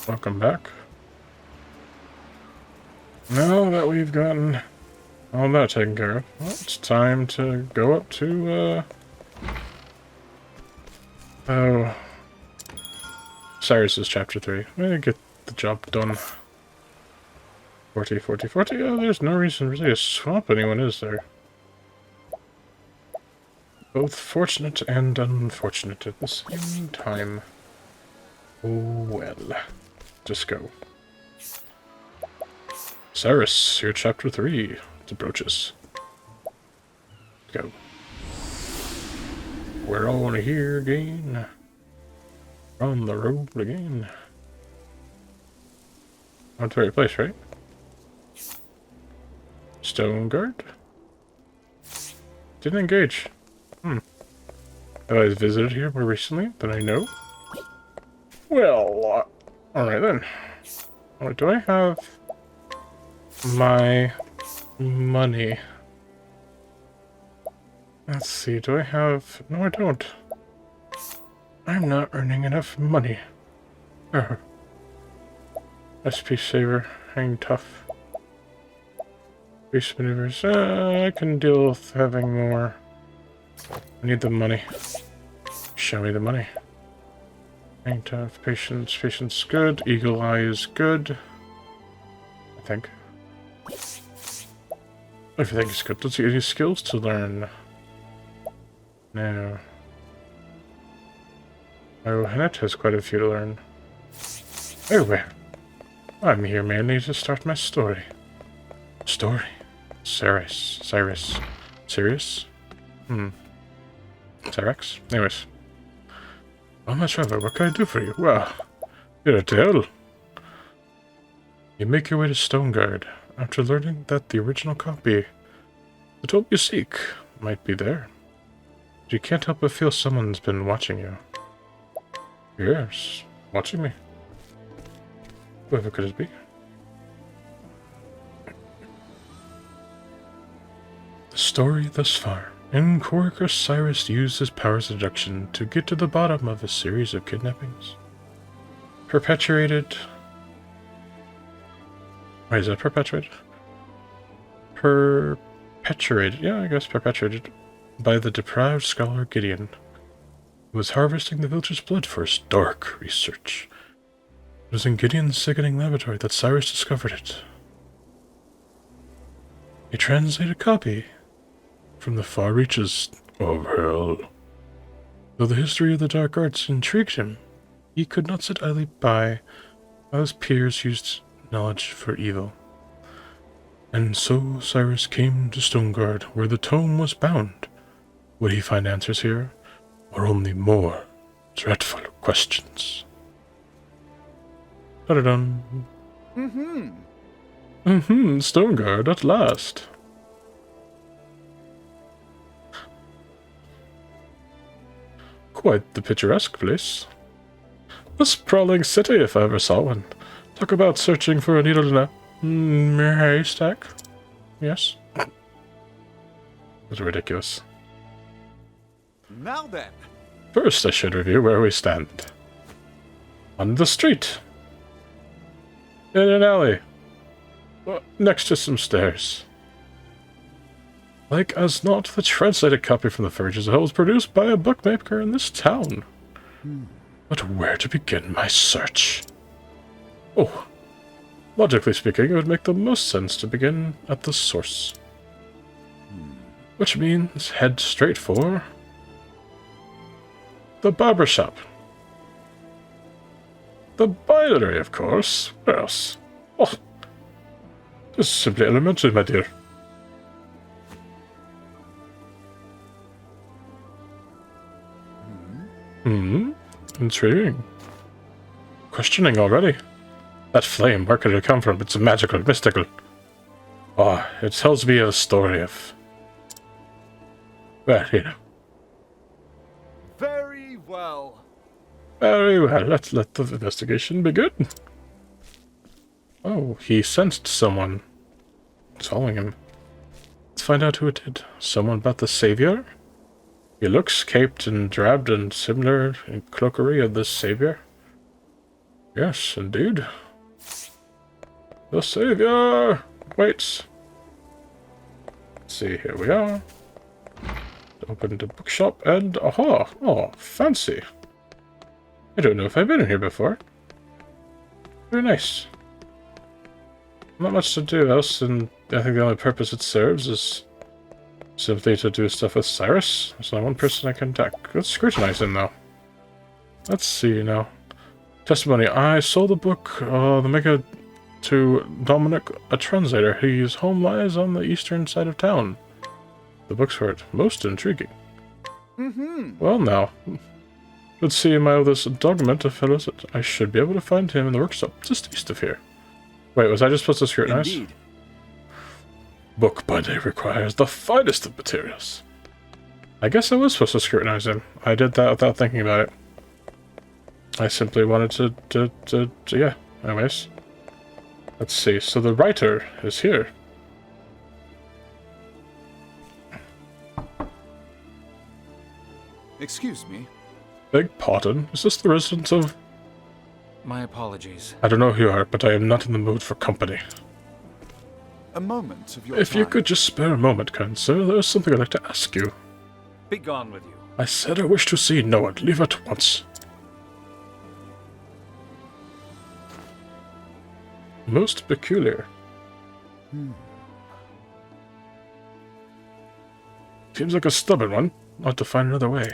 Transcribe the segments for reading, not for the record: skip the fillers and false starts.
Welcome back. Now that we've gotten all that taken care of, well, it's time to go up to, Cyrus's chapter 3. Get the job done. 40, 40, 40. Oh, there's no reason really to swamp anyone, is there? Both fortunate and unfortunate at the same time. Oh well. Just go. Cyrus, your chapter 3. It approaches. Go. We're on here again. On the road again. On to the right place, right? Stonegard? Didn't engage. Have I visited here more recently than I know? Well, alright then. Do I have my money? Let's see, do I have... No, I don't. I'm not earning enough money. SP saver, hang tough. Base maneuvers, I can deal with having more. I need the money. Show me the money. Hang tough, patience, patience good, eagle eye is good. I think. Everything is good. Does he have any skills to learn? No. Oh, Hannett has quite a few to learn. Oh, where? I'm here mainly to start my story. Story? Cyrus. Cyrus. Serious? Cyrus? Anyways. I'm not traveler. What can I do for you? Well, you're a tale. You make your way to Stonegard after learning that the original copy, the tool you seek, might be there. But you can't help but feel someone's been watching you. Yes, watching me. Whoever could it be? The story thus far. In co-worker Cyrus used his powers of deduction to get to the bottom of a series of kidnappings. Perpetuated... Wait, is that perpetuated? Perpetuated, yeah, I guess perpetuated, by the deprived scholar Gideon, who was harvesting the village's blood for his dark research. It was in Gideon's sickening laboratory that Cyrus discovered it. A translated copy from the far reaches of hell. Though the history of the dark arts intrigued him, he could not sit idly by while his peers used knowledge for evil. And so Cyrus came to Stonegard, where the tome was bound. Would he find answers here, or only more dreadful questions? Da-da-dun. Stonegard at last. Quite the picturesque place. A sprawling city if I ever saw one. Talk about searching for a needle in a haystack. Yes. That's ridiculous. Now then. First, I should review where we stand. On the street. In an alley. Next to some stairs. Like as not, the translated copy from the Furges of Hell was produced by a bookmaker in this town. But where to begin my search? Oh, logically speaking, it would make the most sense to begin at the source. Which means head straight for the barber shop. The bindery, of course. Where else? Oh, this is simply elementary, my dear. Intriguing. Questioning already. That flame, where could it come from? It's magical, mystical. Oh, it tells me a story of... Well, you know. Very well. Very well, let's let the investigation begin. Oh, he sensed someone. It's following him. Let's find out who it did. Someone about the savior? He looks caped and drabbled and similar in cloakery of the savior. Yes, indeed. The Savior! Wait. Let's see, here we are. Open the bookshop and... aha! Oh, fancy. I don't know if I've been in here before. Very nice. Not much to do else, and I think the only purpose it serves is simply to do stuff with Cyrus. There's only one person I can attack. Let's scrutinize him now. Let's see now. Testimony. I sold the book, the Mega, to Dominic, a translator. His home lies on the eastern side of town. The book's worth most intriguing. Well now, let's see my oldest document of fellows. I should be able to find him in the workshop just east of here. Wait, was I just supposed to scrutinize? Indeed. Book binding requires the finest of materials. I guess I was supposed to scrutinize him. I did that without thinking about it. I simply wanted to yeah. Anyways. Let's see. So the writer is here. Excuse me. Beg pardon. Is this the residence of... My apologies. I don't know who you are, but I am not in the mood for company. A moment of your If you time. could just spare a moment, kind sir, there is something I'd like to ask you. Be gone with you. I said I wish to see no one. Leave at once. Most peculiar. Seems like a stubborn one. I'll have to find another way.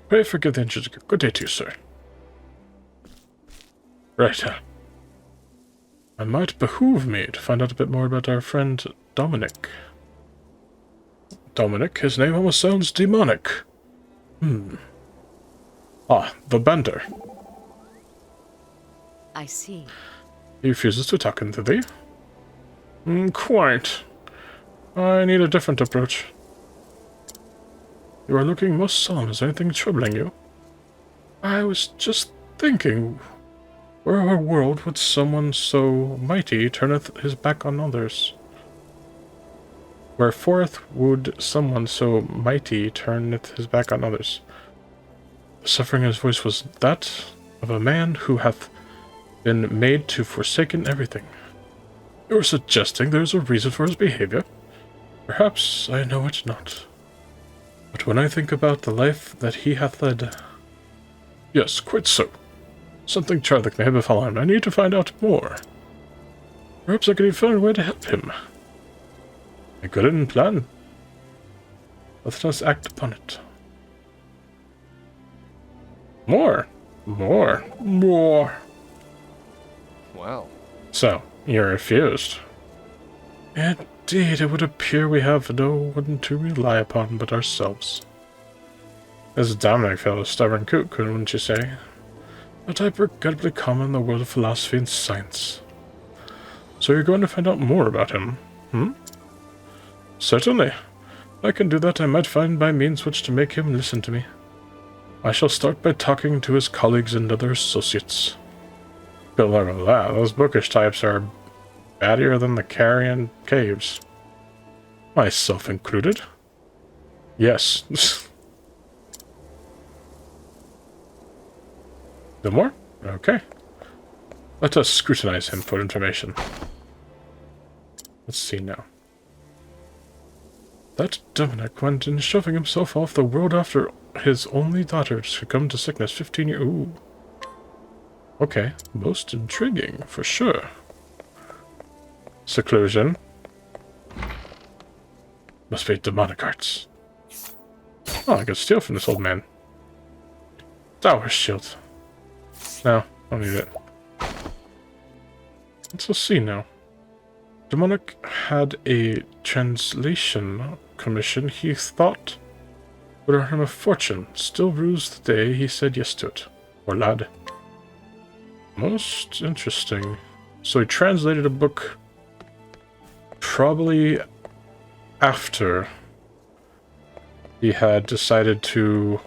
Pray forgive the intrusion. Good day to you, sir. Right. It might behoove me to find out a bit more about our friend Dominic. Dominic? His name almost sounds demonic. Ah, the Bender. I see. He refuses to talk into thee? Quite. I need a different approach. You are looking most solemn. Is anything troubling you? I was just thinking, where in a world would someone so mighty turneth his back on others? Whereforth would someone so mighty turneth his back on others? The suffering in his voice was that of a man who hath been made to forsaken everything. You are suggesting there is a reason for his behavior? Perhaps I know it not. But when I think about the life that he hath led... Yes, quite so. Something tragic may have befallen him. I need to find out more. Perhaps I can even find a way to help him. A good plan. Let us act upon it. More. More. Well, So, you refused. Indeed, it would appear we have no one to rely upon but ourselves. This Dominic fellow is a stubborn kook, wouldn't you say? A type regrettably common in the world of philosophy and science. So you're going to find out more about him, Certainly. If I can do that, I might find by means which to make him listen to me. I shall start by talking to his colleagues and other associates. Good luck with that. Those bookish types are battier than the Carrion Caves. Myself included. Yes. No more? Okay. Let us scrutinize him for information. Let's see now. That Dominic went in shoving himself off the world after his only daughter succumbed to sickness 15 years... Ooh. Okay. Most intriguing, for sure. Seclusion. Must be demonic arts. Oh, I could steal from this old man. Tower shield. No, I don't need it. Let's see now. Demonic had a translation commission he thought would earn him a fortune. Still rues the day he said yes to it. Poor lad. Most interesting. So he translated a book probably after he had decided to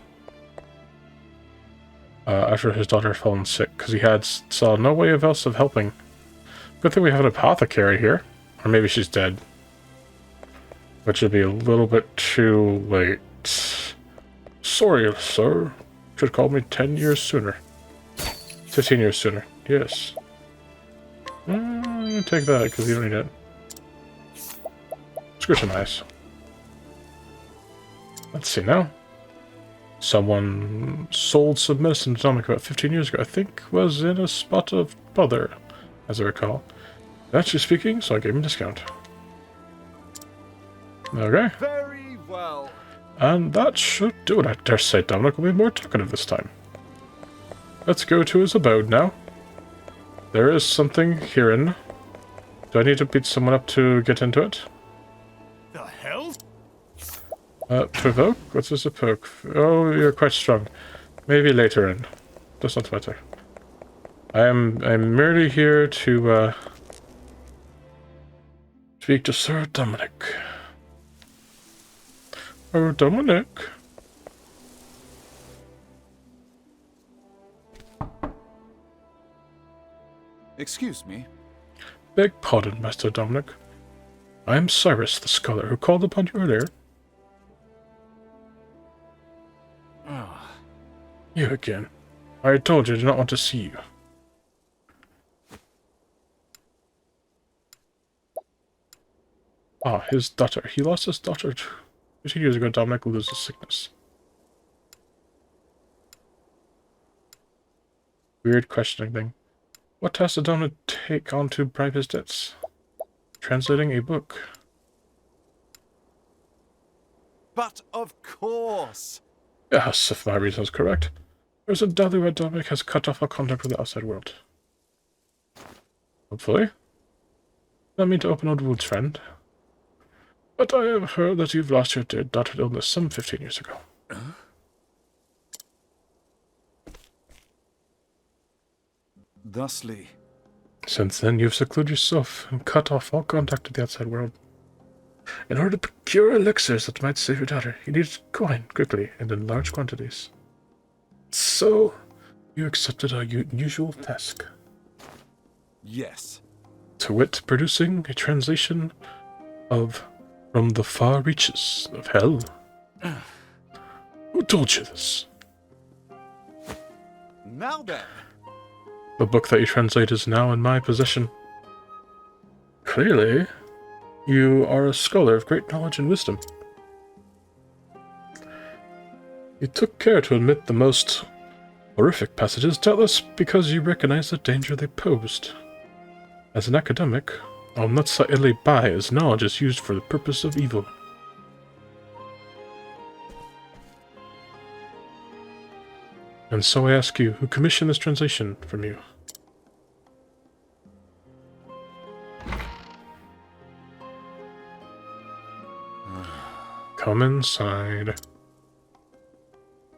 after his daughter had fallen sick, because he saw no way else of helping. Good thing we have an apothecary here. Or maybe she's dead. Which would be a little bit too late. Sorry, sir. Should have called me 10 years sooner. 15 years sooner. Yes. Take that, because you don't need it. Scrutinize. Let's see now. Someone sold some medicine to Dominic about 15 years ago. I think was in a spot of bother, as I recall. Actually speaking, so I gave him a discount. Okay. Very well. And that should do it. I dare say Dominic will be more talkative this time. Let's go to his abode now. There is something herein. Do I need to beat someone up to get into it? The hell? Provoke? What's this a poke? Oh, you're quite strong. Maybe later in. Does not matter. I'm merely here to speak to Sir Dominic. Oh, Dominic. Excuse me. Beg pardon, Master Dominic. I am Cyrus, the scholar who called upon you earlier. Ah, You again. I told you I did not want to see you. Ah, his daughter. He lost his daughter 15 years ago. Dominic loses sickness. Weird questioning thing. What task did Dominic take on to bribe his debts? Translating a book. But of course. Yes, if my reason is correct. There's a doubt that Dominic has cut off all contact with the outside world. Hopefully. Not mean to open old wounds, friend. But I have heard that you've lost your dear daughter to illness some 15 years ago. Thusly. Since then, you've secluded yourself and cut off all contact with the outside world. In order to procure elixirs that might save your daughter, you needed coin quickly and in large quantities. So, you accepted a unusual task. Yes. To wit, producing a translation of From the Far Reaches of Hell. Who told you this? Now then. The book that you translate is now in my possession. Clearly, you are a scholar of great knowledge and wisdom. You took care to omit the most horrific passages, doubtless because you recognize the danger they posed. As an academic, I'll not so idly by as knowledge is used for the purpose of evil. And so I ask you, who commissioned this translation from you? Come inside.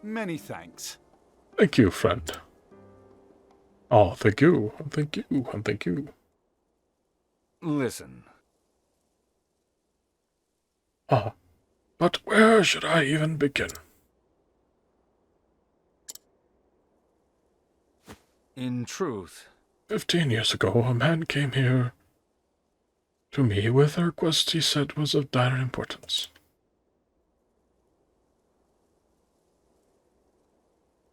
Many thanks. Thank you, friend. Oh, thank you, and thank you, and thank you. listen. Ah, but where should I even begin? In truth, 15 years ago, a man came here to me with a request he said was of dire importance.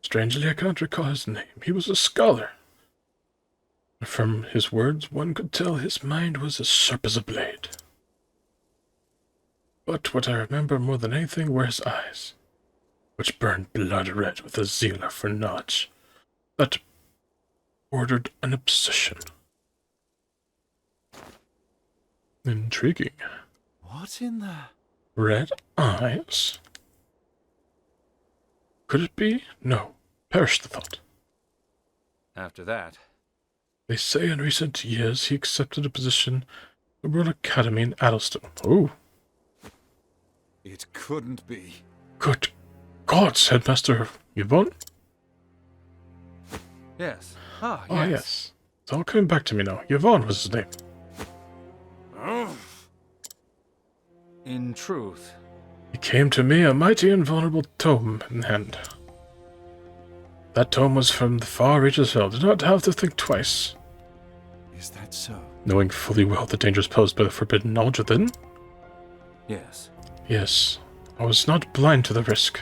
Strangely, I cannot recall his name. He was a scholar. From his words, one could tell his mind was as sharp as a blade. But what I remember more than anything were his eyes, which burned blood red with a zeal for knowledge that bordered an obsession. Intriguing. What in the... Red eyes? Could it be? No. Perish the thought. after that, They say in recent years he accepted a position at the World Academy in Addlestone. Oh, It couldn't be. good gods, Headmaster Yvonne? yes. Ah, yes. It's all coming back to me now. Yvonne was his name. In truth, He came to me, a mighty and vulnerable tome in hand. That tome was from the far reaches of hell. Did not have to think twice, Is that so? knowing fully well the dangers posed by the forbidden knowledge within. yes. Yes, I was not blind to the risk.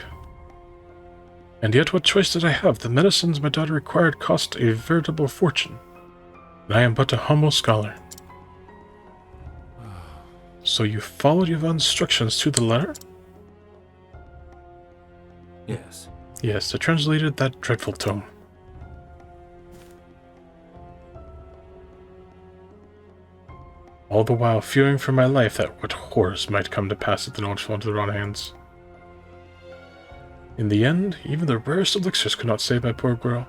And yet what choice did I have? The medicines my daughter required cost a veritable fortune. And I am but a humble scholar. So you followed your instructions to the letter? Yes. Yes, I translated that dreadful tome. All the while fearing for my life that what horrors might come to pass if the knowledge fell into the wrong hands. In the end, even the rarest elixirs could not save my poor girl.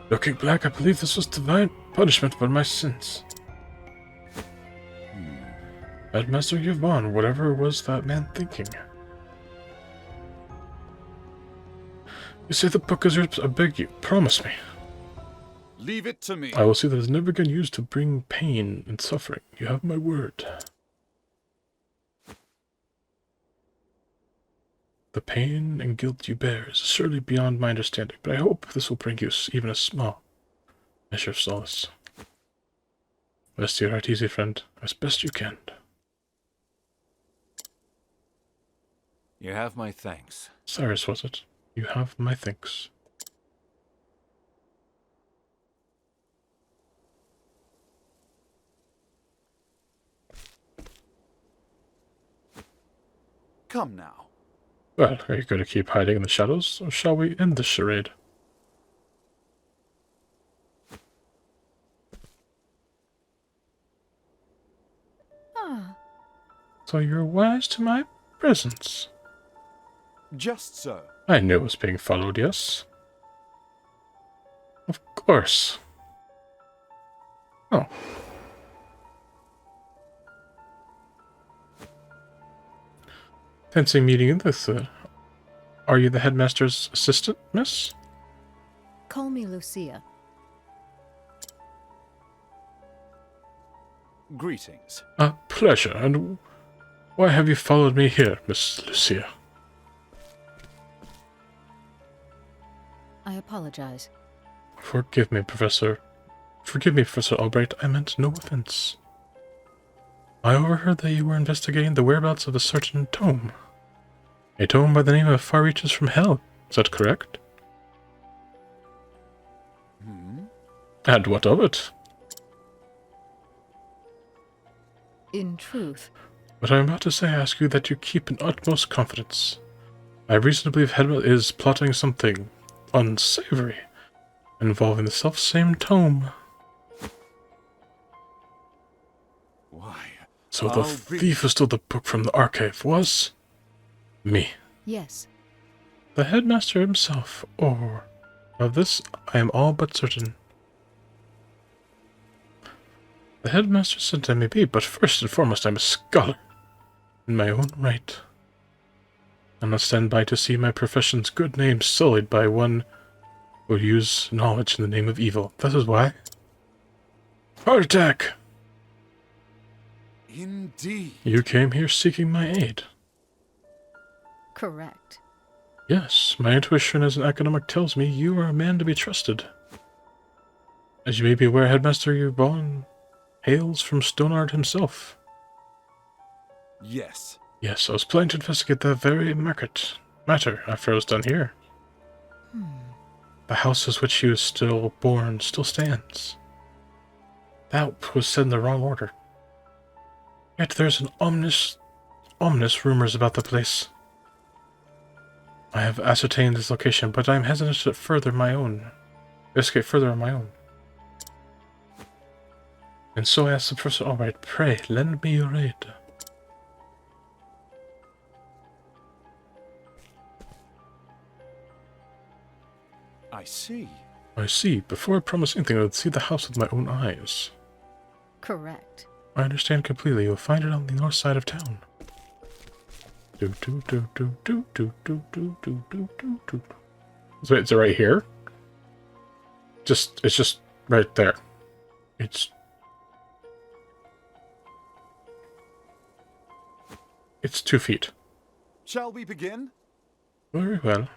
Looking back, I believe this was divine punishment for my sins. Headmaster Yvonne, whatever was that man thinking? You say the book is yours, I beg you, promise me. Leave it to me. I will see that it is never again used to bring pain and suffering. You have my word. The pain and guilt you bear is surely beyond my understanding, but I hope this will bring you even a small measure of solace. Rest your heart easy, friend, as best you can. You have my thanks. Cyrus, was it? You have my thanks. Come now. Well, are you going to keep hiding in the shadows, or shall we end this charade? Ah, So you're wise to my presence. Just so. I knew it was being followed, yes. Of course. Oh. Fancy meeting you this. Are you the headmaster's assistant, miss? call me Lucia. Greetings. A pleasure, and why have you followed me here, Miss Lucia? I apologize. Forgive me, Professor. Forgive me, Professor Albright. I meant no offense. I overheard that you were investigating the whereabouts of a certain tome. A tome by the name of Far Reaches from Hell. Is that correct? And what of it? In truth, What I'm about to say, I ask you that you keep in utmost confidence. I have reason to believe Hedwig is plotting something unsavory involving the self-same tome. Why? So the thief who stole the book from the archive was me. yes. The headmaster himself, or of this I am all but certain. The headmaster said I may be, but first and foremost I'm a scholar, in my own right. I must stand by to see my profession's good name sullied by one who would use knowledge in the name of evil. That is why. Heart attack! Indeed. You came here seeking my aid. Correct. Yes, my intuition as an academic tells me you are a man to be trusted. As you may be aware, Headmaster Yvonne hails from Stonegard himself. Yes. Yes, I was planning to investigate that very matter after I was done here. The house as which he was still born still stands. That was said in the wrong order. Yet there's an ominous rumors about the place. I have ascertained its location, but I am hesitant to investigate further on my own. And so I asked the Professor Albright, pray, lend me your aid. I see. I see. Before I promise anything, I would see the house with my own eyes. Correct. I understand completely. You'll find it on the north side of town. Is it right here? It's just right there. It's 2 feet. Shall we begin? Very well.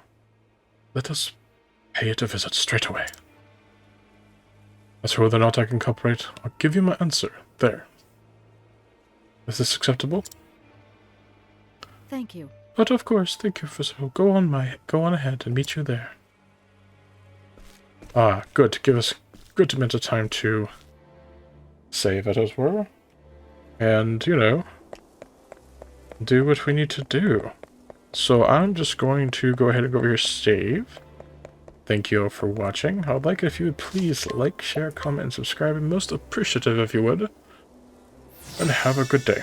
Let us pay it a visit straight away. As for whether or not I can cooperate, I'll give you my answer. There. Is this acceptable? Thank you. But of course, thank you, Professor. Go on ahead and meet you there. Good. Give us good amount of time to save it as well. And, you know, do what we need to do. So I'm just going to go ahead and go over here, save. Thank you all for watching. I'd like it if you would please like, share, comment, and subscribe. And most appreciative if you would. And have a good day.